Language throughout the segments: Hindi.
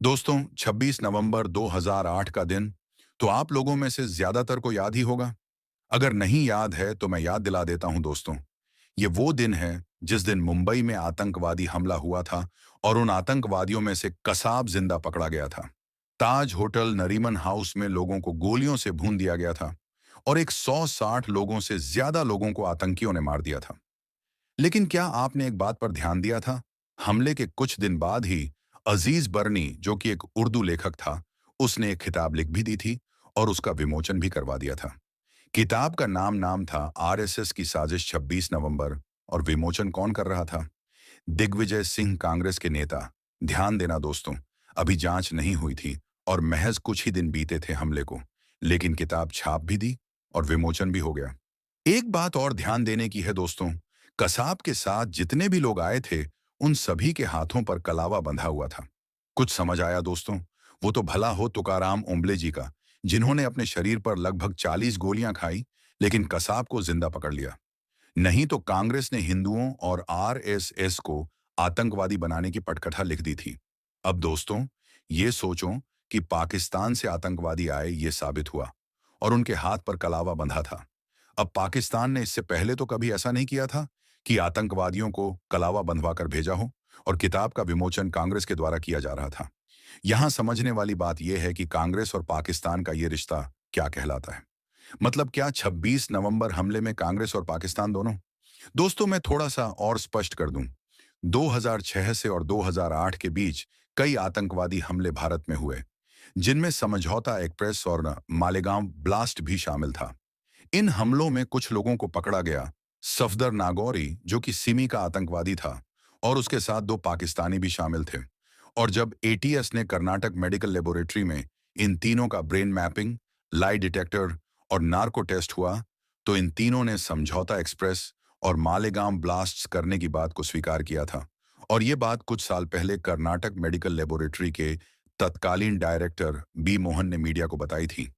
दोस्तों, 26 नवंबर 2008 का दिन तो आप लोगों में से ज्यादातर को याद ही होगा। अगर नहीं याद है तो मैं याद दिला देता हूं दोस्तों। ये वो दिन है जिस दिन मुंबई में आतंकवादी हमला हुआ था और उन आतंकवादियों में से कसाब जिंदा पकड़ा गया था। ताज होटल नरीमन हाउस में लोगों को गोलियों से भून दिया गया था और एक 160 लोगों से ज्यादा लोगों को आतंकियों ने मार दिया था। लेकिन क्या आपने एक बात पर ध्यान दिया था? हमले के कुछ दिन बाद ही अजीज बर्नी, जो कि एक उर्दू लेखक था, उसने एक किताब लिख भी दी थी और उसका विमोचन भी करवा दिया था। किताब का नाम नाम था आरएसएस की साजिश 26 नवंबर। और विमोचन कौन कर रहा था? दिग्विजय सिंह, कांग्रेस के नेता। ध्यान देना दोस्तों, अभी जांच नहीं हुई थी और महज कुछ ही दिन बीते थे हमले को, लेकिन किताब छाप भी दी और विमोचन भी हो गया। एक बात और ध्यान देने की है दोस्तों, कसाब के साथ जितने भी लोग आए थे, उन सभी के हाथों पर कलावा बंधा हुआ था। कुछ समझ आया दोस्तों? वो तो भला हो तुकाराम ओम्बले जी का, जिन्होंने अपने शरीर पर लगभग 40 गोलियां खाई, लेकिन कसाब को जिंदा पकड़ लिया। नहीं तो कांग्रेस ने हिंदुओं और आरएसएस को आतंकवादी बनाने की पटकथा लिख दी थी। अब दोस्तों, ये सोचो कि पाकिस्तान से आतंकवादी आए, ये साबित हुआ और उनके हाथ पर कलावा बंधा था। अब पाकिस्तान ने इससे पहले तो कभी ऐसा नहीं किया था कि आतंकवादियों को कलावा बंधवा कर भेजा हो, और किताब का विमोचन कांग्रेस के द्वारा किया जा रहा था। यहां समझने वाली बात यह है कि कांग्रेस और पाकिस्तान का यह रिश्ता क्या कहलाता है। मतलब क्या 26 नवंबर हमले में कांग्रेस और पाकिस्तान दोनों? दोस्तों, मैं थोड़ा सा और स्पष्ट कर दूं। 2006 से और 2008 के बीच कई आतंकवादी हमले भारत में हुए, जिनमें समझौता एक्सप्रेस और मालेगांव ब्लास्ट भी शामिल था। इन हमलों में कुछ लोगों को पकड़ा गया। सफदर नागौरी, जो कि सिमी का आतंकवादी था, और उसके साथ दो पाकिस्तानी भी शामिल थे। और जब एटीएस ने कर्नाटक मेडिकल लेबोरेटरी में इन तीनों का ब्रेन मैपिंग, लाई डिटेक्टर और नार्को टेस्ट हुआ, तो इन तीनों ने समझौता एक्सप्रेस और मालेगांव ब्लास्ट्स करने की बात को स्वीकार किया था। और ये बात कुछ साल पहले कर्नाटक मेडिकल लेबोरेटरी के तत्कालीन डायरेक्टर बी मोहन ने मीडिया को बताई थी।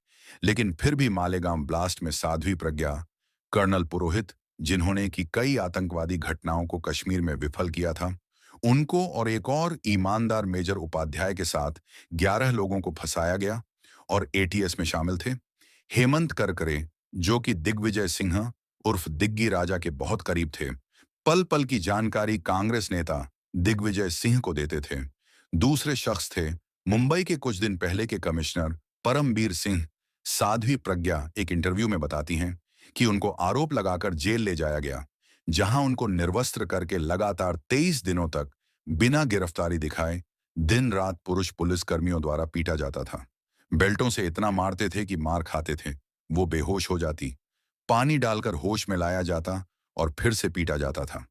लेकिन फिर भी मालेगांव ब्लास्ट में साध्वी प्रज्ञा, कर्नल पुरोहित, जिन्होंने की कई आतंकवादी घटनाओं को कश्मीर में विफल किया था, उनको और एक और ईमानदार मेजर उपाध्याय के साथ 11 लोगों को फंसाया गया और एटीएस में शामिल थे। हेमंत करकरे, जो कि दिग्विजय सिंह उर्फ दिग्गी राजा के बहुत करीब थे, पल पल की जानकारी कांग्रेस नेता दिग्विजय सिंह को देते थे। दूसरे शख्स थे मुंबई के कुछ दिन पहले के कमिश्नर परमबीर सिंह। साध्वी प्रज्ञा एक इंटरव्यू में बताती हैं कि उनको आरोप लगाकर जेल ले जाया गया, जहां उनको निर्वस्त्र करके लगातार 23 दिनों तक बिना गिरफ्तारी दिखाए दिन रात पुरुष पुलिस कर्मियों द्वारा पीटा जाता था। बेल्टों से इतना मारते थे कि मार खाते थे, वो बेहोश हो जाती, पानी डालकर होश में लाया जाता और फिर से पीटा जाता था।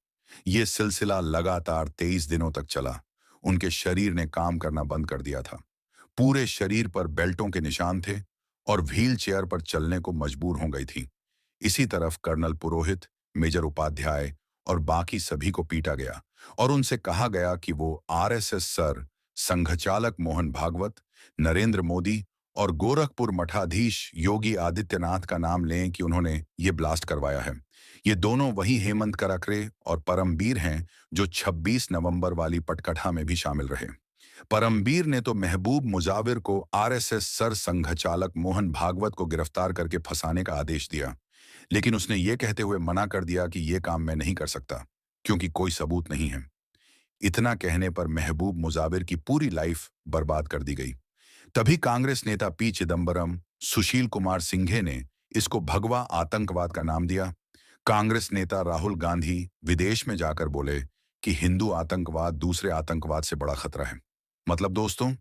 ये सिलसिला लगातार 23 दिनों तक चला। उनके शरीर ने काम करना बंद कर दिया था। पूरे शरीर पर बेल्टों के निशान थे और व्हील चेयर पर चलने को मजबूर हो गई थी। इसी तरफ कर्नल पुरोहित, मेजर उपाध्याय और बाकी सभी को पीटा गया और उनसे कहा गया कि वो आरएसएस सर संघचालक मोहन भागवत, नरेंद्र मोदी और गोरखपुर मठाधीश योगी आदित्यनाथ का नाम लें कि उन्होंने ये ब्लास्ट करवाया है। ये दोनों वही हेमंत करकरे और परमबीर हैं जो 26 नवंबर वाली पटकथा में भी शामिल रहे। परमबीर ने तो महबूब मुजाविर को आरएसएस सर संघचालक मोहन भागवत को गिरफ्तार करके फंसाने का आदेश दिया, लेकिन उसने ये कहते हुए मना कर दिया कि ये काम मैं नहीं कर सकता, क्योंकि कोई सबूत नहीं है। इतना कहने पर महबूब मुजाविर की पूरी लाइफ बर्बाद कर दी गई। तभी कांग्रेस नेता पी चिदम्बरम, सुशील कुमार सिंघे ने इसको भगवा आतंकवाद का नाम दिया। कांग्रेस नेता राहुल गांधी विदेश में जाकर बोले कि हिंदू आतंकवाद दूसरे आतंकवाद से बड़ा खतरा है। मतलब दोस्तों,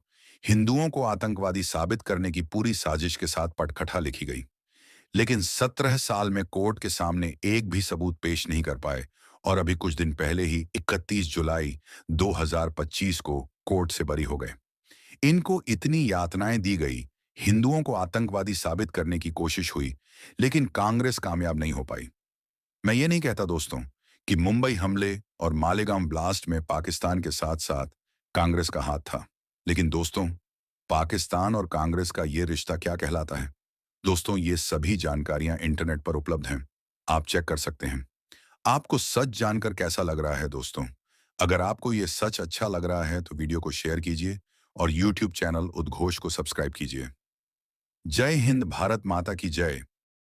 हिंदुओं को आतंकवादी साबित करने की पूरी साजिश के साथ पटकथा लिखी गई, लेकिन 17 साल में कोर्ट के सामने एक भी सबूत पेश नहीं कर पाए और अभी कुछ दिन पहले ही 31 जुलाई 2025 को कोर्ट से बरी हो गए। इनको इतनी यातनाएं दी गई, हिंदुओं को आतंकवादी साबित करने की कोशिश हुई, लेकिन कांग्रेस कामयाब नहीं हो पाई। मैं ये नहीं कहता दोस्तों कि मुंबई हमले और मालेगांव ब्लास्ट में पाकिस्तान के साथ साथ कांग्रेस का हाथ था, लेकिन दोस्तों, पाकिस्तान और कांग्रेस का ये रिश्ता क्या कहलाता है? दोस्तों, ये सभी जानकारियां इंटरनेट पर उपलब्ध हैं, आप चेक कर सकते हैं। आपको सच जानकर कैसा लग रहा है दोस्तों? अगर आपको ये सच अच्छा लग रहा है तो वीडियो को शेयर कीजिए और यूट्यूब चैनल उद्घोष को सब्सक्राइब कीजिए। जय हिंद, भारत माता की जय।